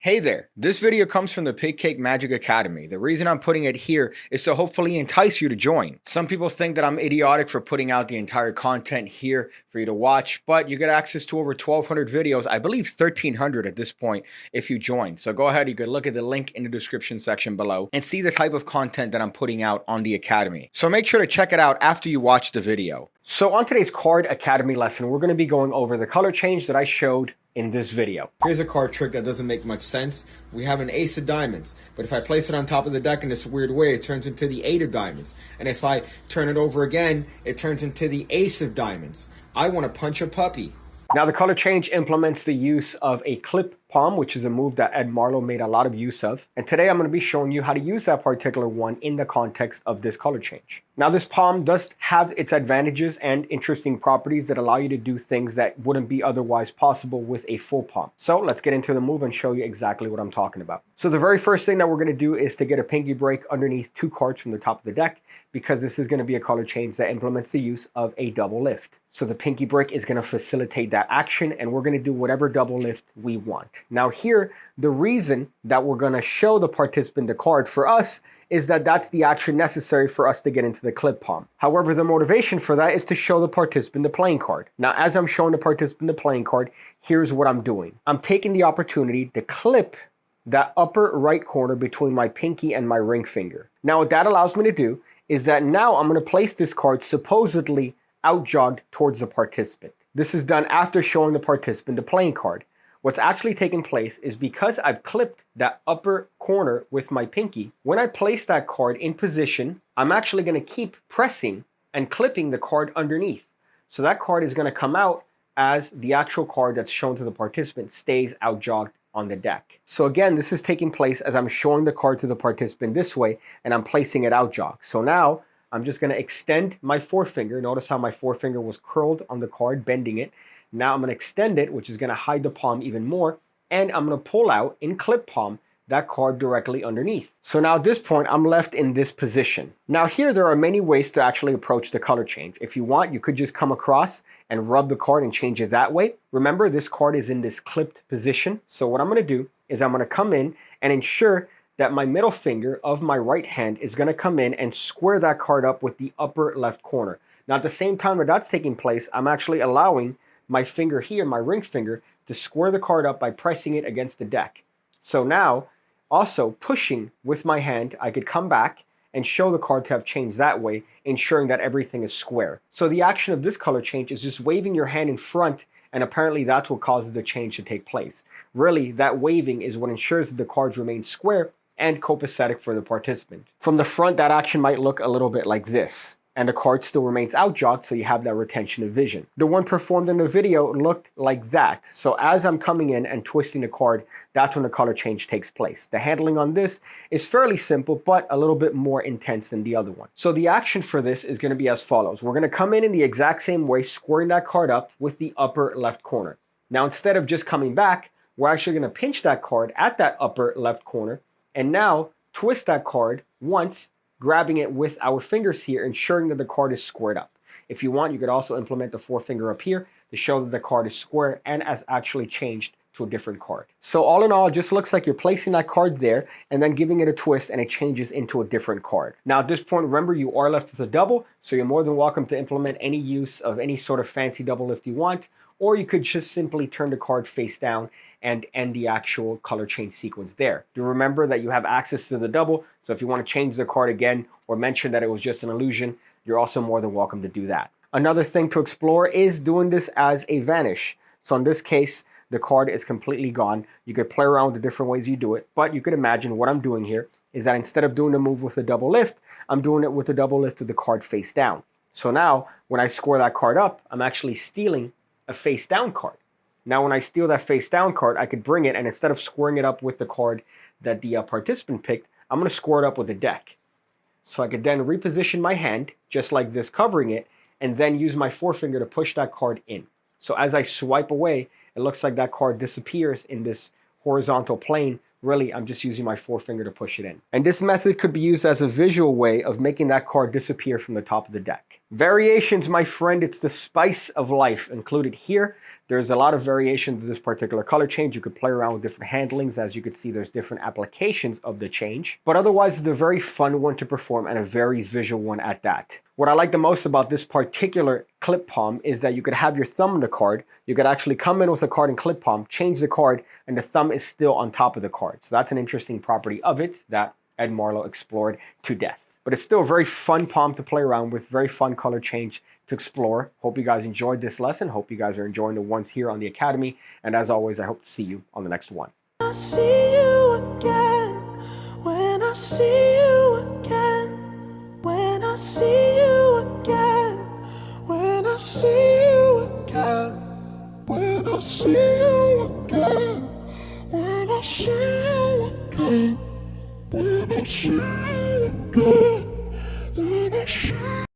Hey there, this video comes from the PigCake Magic Academy. The reason I'm putting it here is to hopefully entice you to join. Some people think that I'm idiotic for putting out the entire content here for you to watch, but you get access to over 1,200 videos, I believe 1,300 at this point if you join. So go ahead, you can look at the link in the description section below and see the type of content that I'm putting out on the Academy. So make sure to check it out after you watch the video. So on today's Card Academy lesson, we're going to be going over the color change that I showed in this video. Here's a card trick that doesn't make much sense. We have an ace of diamonds, but if I place it on top of the deck in this weird way, it turns into the eight of diamonds. And if I turn it over again, it turns into the ace of diamonds. I want to punch a puppy. Now the color change implements the use of a clip palm, which is a move that Ed Marlowe made a lot of use of. And today I'm going to be showing you how to use that particular one in the context of this color change. Now this palm does have its advantages and interesting properties that allow you to do things that wouldn't be otherwise possible with a full palm. So let's get into the move and show you exactly what I'm talking about. So the very first thing that we're going to do is to get a pinky break underneath two cards from the top of the deck, because this is going to be a color change that implements the use of a double lift. So the pinky break is going to facilitate that action, and we're going to do whatever double lift we want. Now here, the reason that we're going to show the participant the card for us is that that's the action necessary for us to get into the clip palm. However, the motivation for that is to show the participant the playing card. Now, as I'm showing the participant the playing card, here's what I'm doing. I'm taking the opportunity to clip that upper right corner between my pinky and my ring finger. Now, what that allows me to do is that now I'm going to place this card supposedly out-jogged towards the participant. This is done after showing the participant the playing card. What's actually taking place is because I've clipped that upper corner with my pinky, when I place that card in position, I'm actually going to keep pressing and clipping the card underneath. So that card is going to come out as the actual card that's shown to the participant stays out-jogged on the deck. So again, this is taking place as I'm showing the card to the participant this way, and I'm placing it out-jogged. So now I'm just going to extend my forefinger. Notice how my forefinger was curled on the card, bending it. Now I'm going to extend it, which is going to hide the palm even more, and I'm going to pull out in clip palm that card directly underneath. So now at this point, I'm left in this position. Now here, there are many ways to actually approach the color change. If you want, you could just come across and rub the card and change it that way. Remember, this card is in this clipped position. So what I'm going to do is I'm going to come in and ensure that my middle finger of my right hand is going to come in and square that card up with the upper left corner. Now at the same time that that's taking place, I'm actually allowing my finger here, my ring finger, to square the card up by pressing it against the deck. So now, also pushing with my hand, I could come back and show the card to have changed that way, ensuring that everything is square. So the action of this color change is just waving your hand in front, and apparently that's what causes the change to take place. Really, that waving is what ensures that the cards remain square and copacetic for the participant. From the front, that action might look a little bit like this, and the card still remains out-jogged, so you have that retention of vision. The one performed in the video looked like that. So as I'm coming in and twisting the card, that's when the color change takes place. The handling on this is fairly simple, but a little bit more intense than the other one. So the action for this is going to be as follows. We're going to come in the exact same way, squaring that card up with the upper left corner. Now, instead of just coming back, we're actually going to pinch that card at that upper left corner, and now twist that card once, grabbing it with our fingers here, ensuring that the card is squared up. If you want, you could also implement the forefinger up here to show that the card is square and has actually changed to a different card. So all in all, it just looks like you're placing that card there and then giving it a twist, and it changes into a different card. Now at this point, remember, you are left with a double, so you're more than welcome to implement any use of any sort of fancy double lift you want, or you could just simply turn the card face down and end the actual color change sequence there. Do remember that you have access to the double, so if you want to change the card again or mention that it was just an illusion, you're also more than welcome to do that. Another thing to explore is doing this as a vanish. So in this case, the card is completely gone. You could play around with the different ways you do it, but you could imagine what I'm doing here is that instead of doing the move with the double lift, I'm doing it with the double lift with the card face down. So now when I square that card up, I'm actually stealing a face down card. Now when I steal that face down card, I could bring it, and instead of squaring it up with the card that the participant picked, I'm going to square it up with the deck. So I could then reposition my hand, just like this, covering it, and then use my forefinger to push that card in. So as I swipe away, it looks like that card disappears in this horizontal plane. Really, I'm just using my forefinger to push it in. And this method could be used as a visual way of making that card disappear from the top of the deck. Variations, my friend, it's the spice of life included here. There's a lot of variations of this particular color change. You could play around with different handlings. As you can see, there's different applications of the change. But otherwise, it's a very fun one to perform and a very visual one at that. What I like the most about this particular clip palm is that you could have your thumb on the card. You could actually come in with a card and clip palm, change the card, and the thumb is still on top of the card. So that's an interesting property of it that Ed Marlowe explored to death. But it's still a very fun palm to play around with, very fun color change to explore. Hope you guys enjoyed this lesson. Hope you guys are enjoying the ones here on the Academy. And as always, I hope to see you on the next one. I see you again, when I see you again, when I see you again, when I see you again, when I see you again, when I see you again, when I see you again.